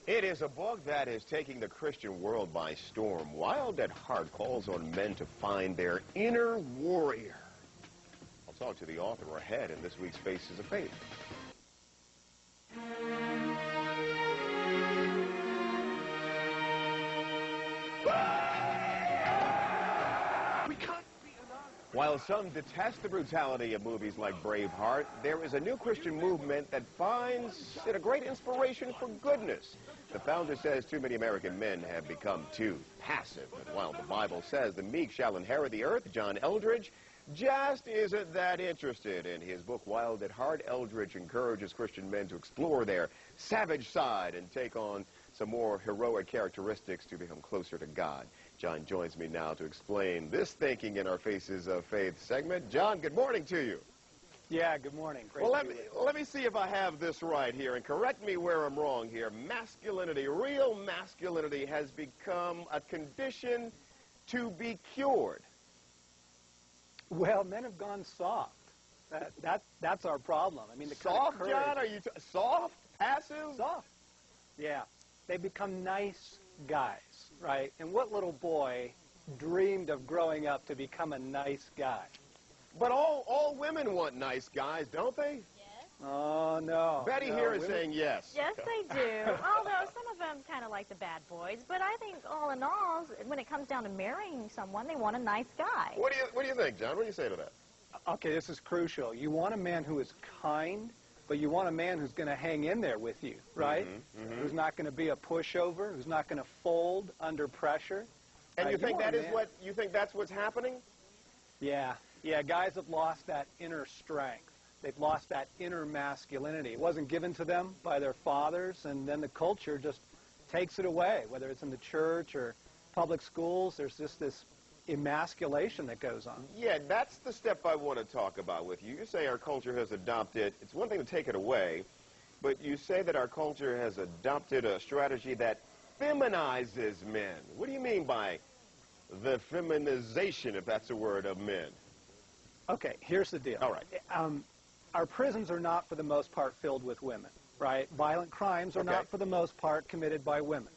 It is a book that is taking the Christian world by storm. Wild at Heart calls on men to find their inner warrior. I'll talk to the author ahead in this week's Faces of Faith. While some detest the brutality of movies like Braveheart, there is a new Christian movement that finds it a great inspiration for goodness. The founder says too many American men have become too passive. And while the Bible says the meek shall inherit the earth, John Eldredge just isn't that interested. In his book, Wild at Heart, Eldredge encourages Christian men to explore their savage side and take on some more heroic characteristics to become closer to God. John joins me now to explain this thinking in our Faces of Faith segment. John, good morning to you. Yeah, good morning. Great well, let me see if I have this right here, and correct me where I'm wrong here. Masculinity, real masculinity, has become a condition to be cured. Well, men have gone soft. That's our problem. I mean, the soft, kind of John? Are you soft? Passive? Soft. Yeah. They become nice guys, right? And what little boy dreamed of growing up to become a nice guy? But all women want nice guys, don't they? Yes. Oh, no. Betty here is saying yes. Yes, they do. Although some of them kind of like the bad boys. But I think all in all, when it comes down to marrying someone, they want a nice guy. What do you think, John? What do you say to that? Okay, this is crucial. You want a man who is kind, but you want a man who's going to hang in there with you, right? Who's not going to be a pushover, who's not going to fold under pressure. And you think that's what's happening? Yeah. Yeah, guys have lost that inner strength. They've lost that inner masculinity. It wasn't given to them by their fathers, and then the culture just takes it away, whether it's in the church or public schools. There's just this emasculation that goes on. Yeah, that's the step I want to talk about with you. You say our culture has adopted, it's one thing to take it away, but you say that our culture has adopted a strategy that feminizes men. What do you mean by the feminization, if that's a word, of men? Okay, here's the deal. All right. Our prisons are not, for the most part, filled with women, right? Violent crimes are not, for the most part, committed by women.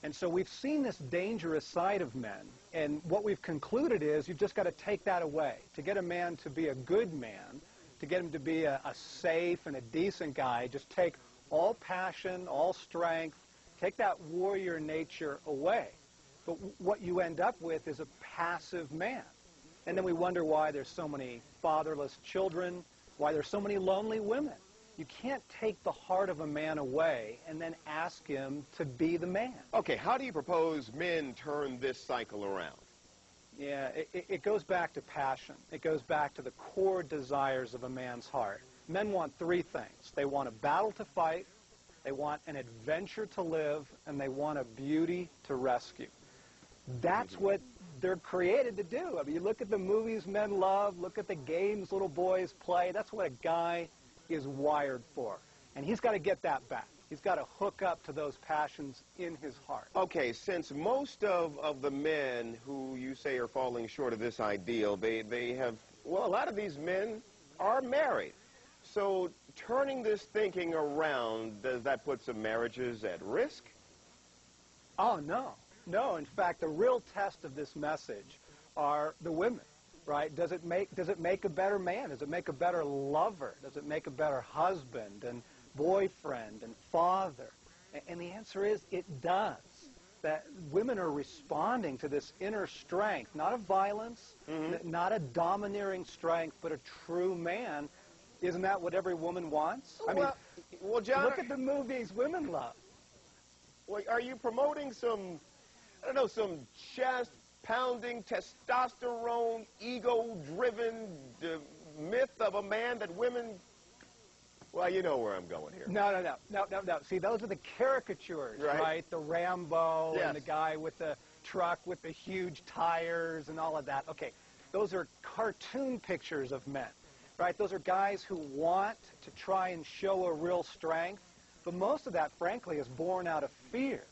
And so we've seen this dangerous side of men, and what we've concluded is you've just got to take that away. To get a man to be a good man, to get him to be a safe and a decent guy, just take all passion, all strength, take that warrior nature away. But what you end up with is a passive man. And then we wonder why there's so many fatherless children, why there's so many lonely women. You can't take the heart of a man away and then ask him to be the man. Okay, how do you propose men turn this cycle around? Yeah, it goes back to passion. It goes back to the core desires of a man's heart. Men want three things. They want a battle to fight, they want an adventure to live, and they want a beauty to rescue. That's what they're created to do. I mean, you look at the movies men love, look at the games little boys play. That's what a guy is wired for. And he's got to get that back. He's got to hook up to those passions in his heart. Okay, since most of the men who you say are falling short of this ideal, they have, well, a lot of these men are married. So turning this thinking around, does that put some marriages at risk? Oh, no. No, in fact, the real test of this message are the women, right? Does it make a better man? Does it make a better lover? Does it make a better husband and boyfriend and father? And the answer is it does. That women are responding to this inner strength, not a violence, not a domineering strength, but a true man. Isn't that what every woman wants? I mean, well, John, look at the movies women love. Well, are you promoting some, I don't know, some chest-pounding, testosterone, ego-driven myth of a man that women... Well, you know where I'm going here. No. See, those are the caricatures, right? The Rambo and the guy with the truck with the huge tires and all of that. Okay, those are cartoon pictures of men, right? Those are guys who want to try and show a real strength, but most of that, frankly, is born out of fear.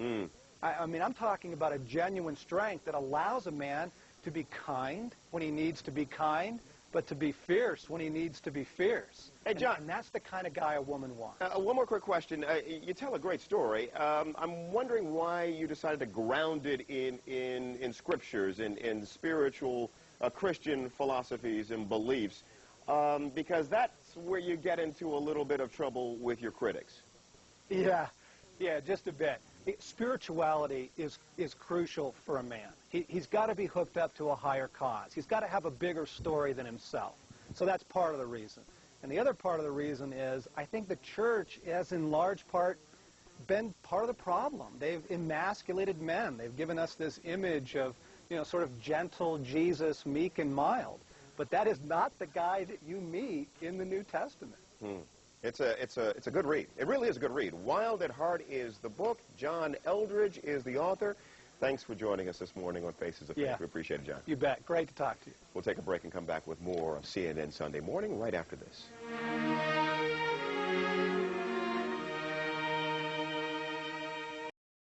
I mean, I'm talking about a genuine strength that allows a man to be kind when he needs to be kind, but to be fierce when he needs to be fierce. Hey, John. And that's the kind of guy a woman wants. One more quick question. You tell a great story. I'm wondering why you decided to ground it in scriptures, in spiritual Christian philosophies and beliefs, because that's where you get into a little bit of trouble with your critics. Yeah, just a bit. Spirituality is crucial for a man. He's got to be hooked up to a higher cause. He's got to have a bigger story than himself. So that's part of the reason. And the other part of the reason is I think the church has in large part been part of the problem. They've emasculated men. They've given us this image of, sort of gentle Jesus, meek and mild. But that is not the guy that you meet in the New Testament. It's a good read. It really is a good read. Wild at Heart is the book. John Eldredge is the author. Thanks for joining us this morning on Faces of Faith. Yeah. We appreciate it, John. You bet. Great to talk to you. We'll take a break and come back with more of CNN Sunday Morning right after this.